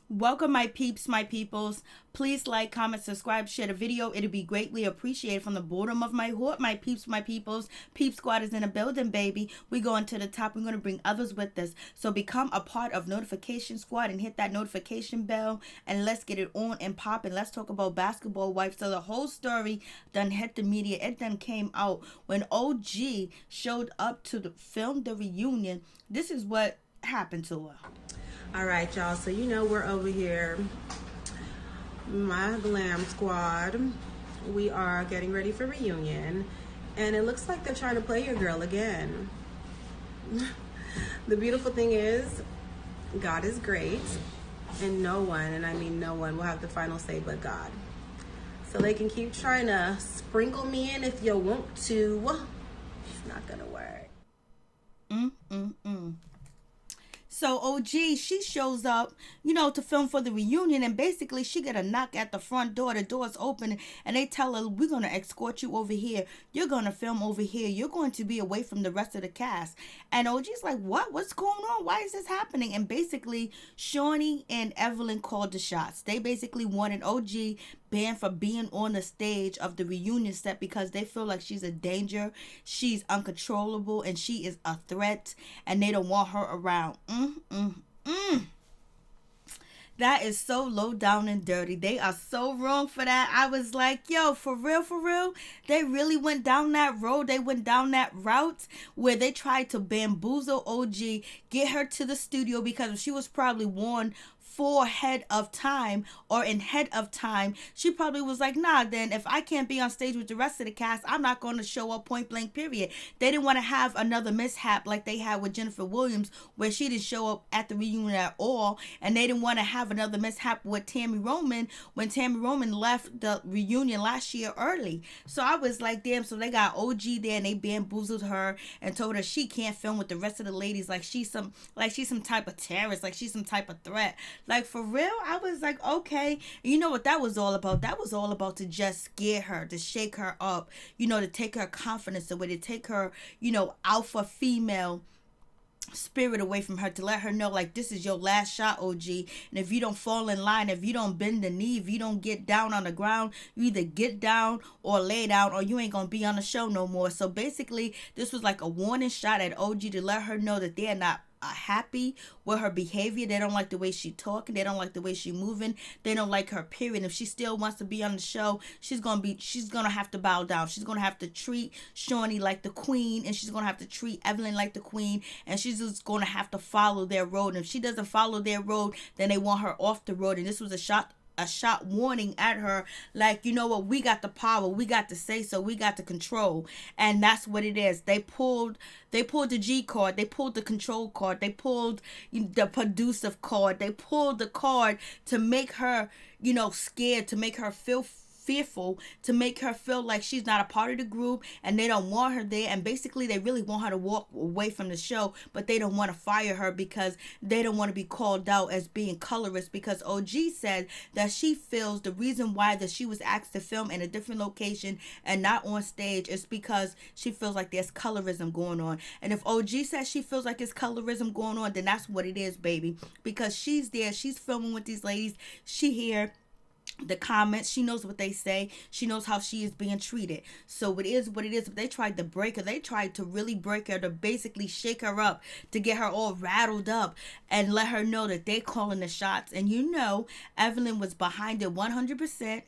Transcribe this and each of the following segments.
Welcome, my peeps, my peoples. Please like, comment, subscribe, share the video. It'll be greatly appreciated from the bottom of my heart, my peeps, my peoples. Peep Squad is in the building, baby. We're going to the top. We're going to bring others with us. So become a part of Notification Squad and hit that notification bell. And let's get it on and pop. And let's talk about Basketball Wife. So the whole story done hit the media. It done came out when OG showed up to film the reunion. This is what happened to her. All right, y'all. So we're over here, my glam squad. We are getting ready for reunion, and it looks like they're trying to play your girl again. The beautiful thing is, God is great, and no one, and I mean no one, will have the final say but God. So they can keep trying to sprinkle me in if you want to. It's not gonna work. So OG, she shows up, to film for the reunion, and basically she get a knock at the front door. The door's open, and they tell her, we're going to escort you over here. You're going to film over here. You're going to be away from the rest of the cast. And OG's like, what? What's going on? Why is this happening? And basically, Shaunie and Evelyn called the shots. They basically wanted OG banned for being on the stage of the reunion set because they feel like she's a danger, she's uncontrollable, and she is a threat, and they don't want her around. That is so low down and dirty. They are so wrong for that. I was like, yo, for real, they really went down that road. They went down that route where they tried to bamboozle OG, get her to the studio because she was probably warned ahead of time, she probably was like, nah, then if I can't be on stage with the rest of the cast, I'm not going to show up, point blank, period. They didn't want to have another mishap like they had with Jennifer Williams, where she didn't show up at the reunion at all, and they didn't want to have another mishap with Tammy Roman when Tammy Roman left the reunion last year early. So I was like, damn, so they got OG there and they bamboozled her and told her she can't film with the rest of the ladies like she's some type of terrorist, like she's some type of threat. Like, for real, I was like, okay. You know what that was all about? That was all about to just scare her, to shake her up, to take her confidence away, to take her, alpha female spirit away from her, to let her know, like, this is your last shot, OG. And if you don't fall in line, if you don't bend the knee, if you don't get down on the ground, you either get down or lay down, or you ain't gonna be on the show no more. So basically, this was like a warning shot at OG to let her know that they're not happy with her behavior. They don't like the way she talking. They don't like the way she moving. They don't like her, period. If she still wants to be on the show, she's gonna have to bow down. She's gonna have to treat Shaunie like the queen, and she's gonna have to treat Evelyn like the queen, and she's just gonna have to follow their road. And if she doesn't follow their road, then they want her off the road. And this was a shot warning at her, like, you know what, we got the power, we got to say so, we got the control. And that's what it is. They pulled the G card, they pulled the control card, they pulled the producer card, they pulled the card to make her, scared, to make her feel fearful, to make her feel like she's not a part of the group, and they don't want her there. And basically they really want her to walk away from the show, but they don't want to fire her because they don't want to be called out as being colorist, because OG said that she feels the reason why that she was asked to film in a different location and not on stage is because she feels like there's colorism going on. And if OG says she feels like it's colorism going on, then that's what it is, baby, because she's there, she's filming with these ladies, she here the comments, she knows what they say, she knows how she is being treated. So it is what it is. But they tried to break her, they tried to really break her, to basically shake her up, to get her all rattled up and let her know that they calling the shots. And Evelyn was behind it 100%,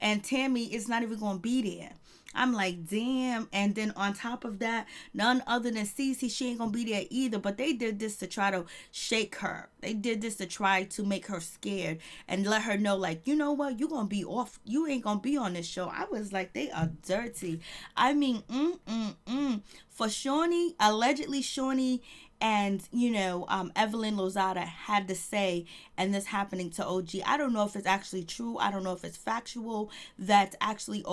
and Tammy is not even gonna be there. I'm like, damn. And then on top of that, none other than Cece, she ain't gonna be there either. But they did this to try to shake her. They did this to try to make her scared and let her know, like, you know what, you gonna be off. You ain't gonna be on this show. I was like, they are dirty. I mean, for Shaunie, allegedly Shaunie and Evelyn Lozada had to say, and this happening to OG. I don't know if it's actually true. I don't know if it's factual that actually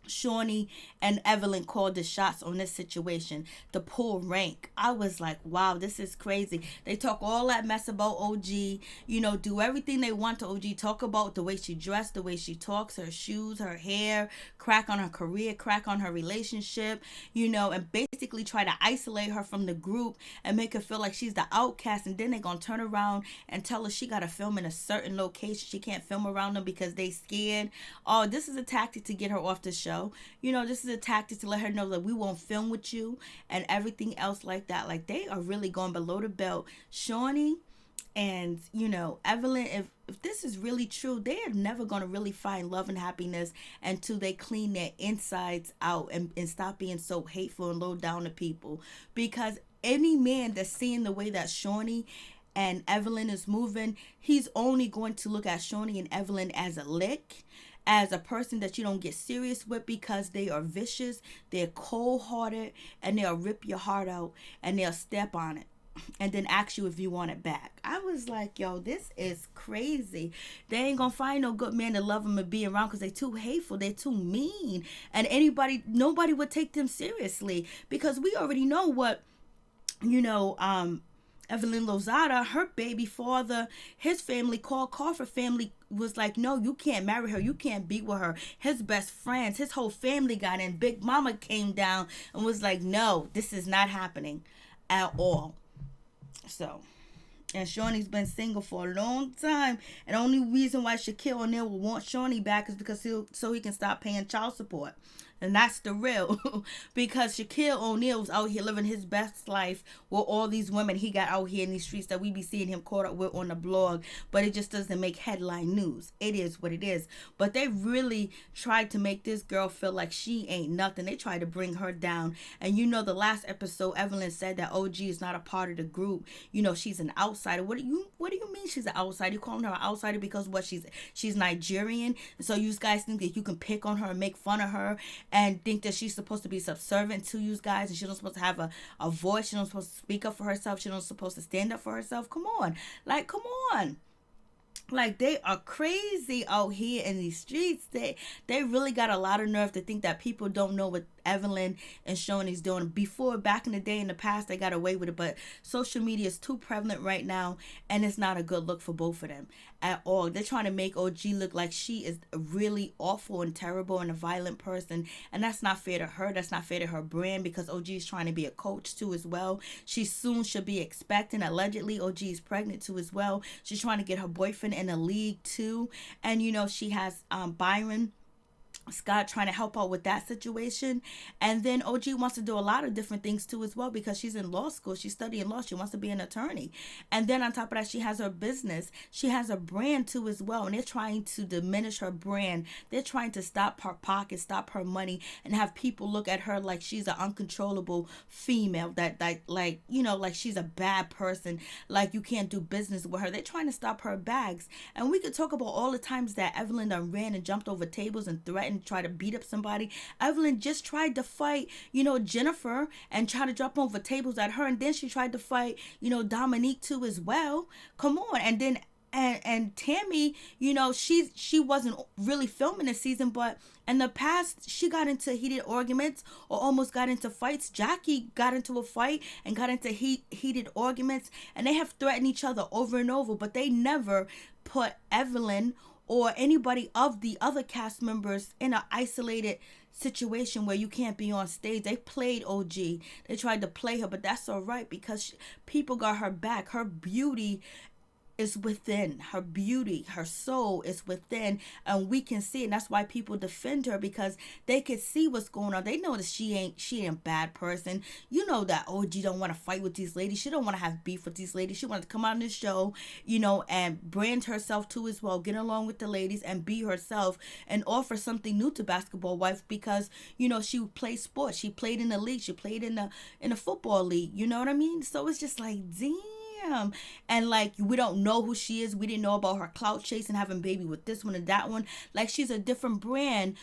Shaunie and Evelyn called the shots on this situation to pull rank. I was like, wow, this is crazy. They talk all that mess about OG, do everything they want to OG, talk about the way she dressed, the way she talks, her shoes, her hair, crack on her career, crack on her relationship, and basically try to isolate her from the group and make her feel like she's the outcast. And then they're going to turn around and tell her she got to film in a certain location. She can't film around them because they scared. Oh, this is a tactic to get her off the show. This is a tactic to let her know that we won't film with you and everything else like that. Like, they are really going below the belt. Shaunie and, Evelyn, if this is really true, they are never going to really find love and happiness until they clean their insides out and stop being so hateful and low down to people. Because any man that's seeing the way that Shaunie and Evelyn is moving, he's only going to look at Shaunie and Evelyn as a lick, as a person that you don't get serious with, because they are vicious, they're cold-hearted, and they'll rip your heart out and they'll step on it and then ask you if you want it back. I was like, yo, this is crazy. They ain't gonna find no good man to love them and be around because they're too hateful, they're too mean, and nobody would take them seriously, because we already know what, Evelyn Lozada, her baby father, his family, called Crawford family, was like, no, you can't marry her. You can't be with her. His best friends, his whole family got in. Big Mama came down and was like, no, this is not happening at all. So, and Shaunie's been single for a long time. And the only reason why Shaquille O'Neal will want Shaunie back is because so he can stop paying child support. And that's the real. Because Shaquille O'Neal's out here living his best life with all these women he got out here in these streets that we be seeing him caught up with on the blog. But it just doesn't make headline news. It is what it is. But they really tried to make this girl feel like she ain't nothing. They tried to bring her down. And the last episode, Evelyn said that OG is not a part of the group. She's an outsider. What do you mean she's an outsider? You calling her an outsider because what, she's Nigerian? So you guys think that you can pick on her and make fun of her and think that she's supposed to be subservient to you guys, and she's not supposed to have a voice, she's not supposed to speak up for herself, she's not supposed to stand up for herself? Come on. Like, they are crazy out here in these streets. They really got a lot of nerve to think that people don't know what Evelyn and Shaunie's doing. Before, back in the day, in the past, they got away with it, but social media is too prevalent right now, and it's not a good look for both of them at all. They're trying to make OG look like she is really awful and terrible and a violent person, and that's not fair to her. That's not fair to her brand, because OG is trying to be a coach too as well. She soon should be expecting. Allegedly, OG is pregnant too as well. She's trying to get her boyfriend in the league too, and she has Byron Scott trying to help out with that situation. And then OG wants to do a lot of different things too as well, because she's in law school, she's studying law, she wants to be an attorney. And then on top of that, she has her business, she has a brand too as well, and they're trying to diminish her brand. They're trying to stop her pockets, stop her money, and have people look at her like she's an uncontrollable female, that like she's a bad person, like you can't do business with her. They're trying to stop her bags. And we could talk about all the times that Evelyn done ran and jumped over tables and threatened, try to beat up somebody. Evelyn just tried to fight, Jennifer, and try to drop over tables at her, and then she tried to fight, Dominique too as well. Come on. And then and Tammy, she wasn't really filming this season, but in the past she got into heated arguments or almost got into fights. Jackie got into a fight and got into heated arguments, and they have threatened each other over and over, but they never put Evelyn or anybody of the other cast members in an isolated situation where you can't be on stage. They played OG. They tried to play her, but that's all right, because people got her back. Her beauty is within. Her beauty, her soul is within, and we can see it. And that's why people defend her, because they can see what's going on. They know that she ain't a bad person. That OG don't want to fight with these ladies. She don't want to have beef with these ladies. She wants to come on this show, and brand herself too as well, get along with the ladies and be herself and offer something new to Basketball Wife, because she plays sports. She played in the league. She played in the football league. You know what I mean? So it's just like, damn. And like, we don't know who she is. We didn't know about her clout chase and having baby with this one and that one. Like, she's a different brand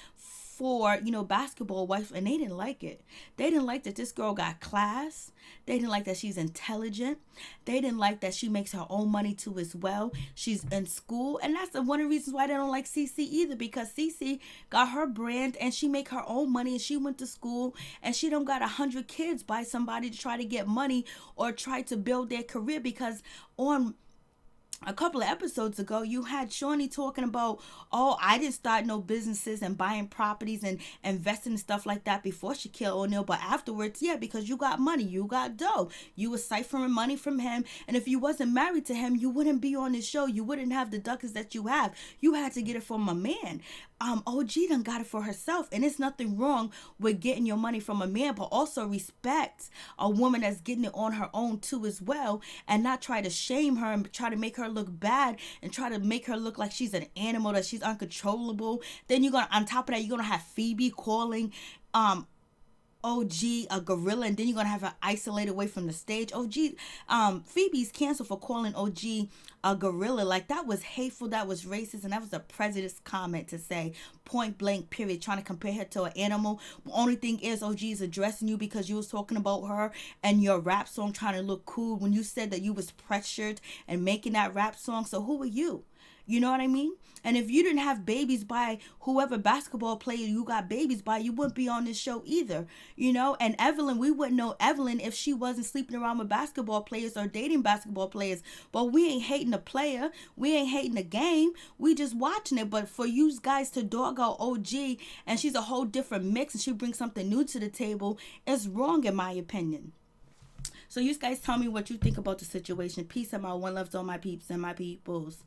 for, basketball wife, and they didn't like it. They didn't like that this girl got class. They didn't like that she's intelligent. They didn't like that she makes her own money too as well. She's in school, and that's one of the reasons why they don't like Cece either, because Cece got her brand and she make her own money, and she went to school, and she don't got 100 kids by somebody to try to get money or try to build their career. Because on a couple of episodes ago, you had Shaunie talking about, oh, I didn't start no businesses and buying properties and investing and stuff like that before Shaquille O'Neal, but afterwards, yeah, because you got money, you got dough, you was ciphering money from him, and if you wasn't married to him, you wouldn't be on this show, you wouldn't have the ducats that you have, you had to get it from a man. OG done got it for herself, and it's nothing wrong with getting your money from a man, but also respect a woman that's getting it on her own too as well, and not try to shame her and try to make her look bad and try to make her look like she's an animal, that she's uncontrollable. Then you're gonna, on top of that, you're gonna have Phoebe calling OG a gorilla, and then you're gonna have her isolated away from the stage. Phoebe's canceled for calling OG a gorilla. Like, that was hateful, that was racist, and that was a prejudiced comment to say, point blank period, trying to compare her to an animal. The only thing is, OG is addressing you because you was talking about her and your rap song, trying to look cool when you said that you was pressured and making that rap song. So who are you? You know what I mean? And if you didn't have babies by whoever basketball player you got babies by, you wouldn't be on this show either. And Evelyn, we wouldn't know Evelyn if she wasn't sleeping around with basketball players or dating basketball players. But we ain't hating the player. We ain't hating the game. We just watching it. But for you guys to dog out OG, and she's a whole different mix and she brings something new to the table, it's wrong in my opinion. So you guys tell me what you think about the situation. Peace and my one love to all my peeps and my peoples.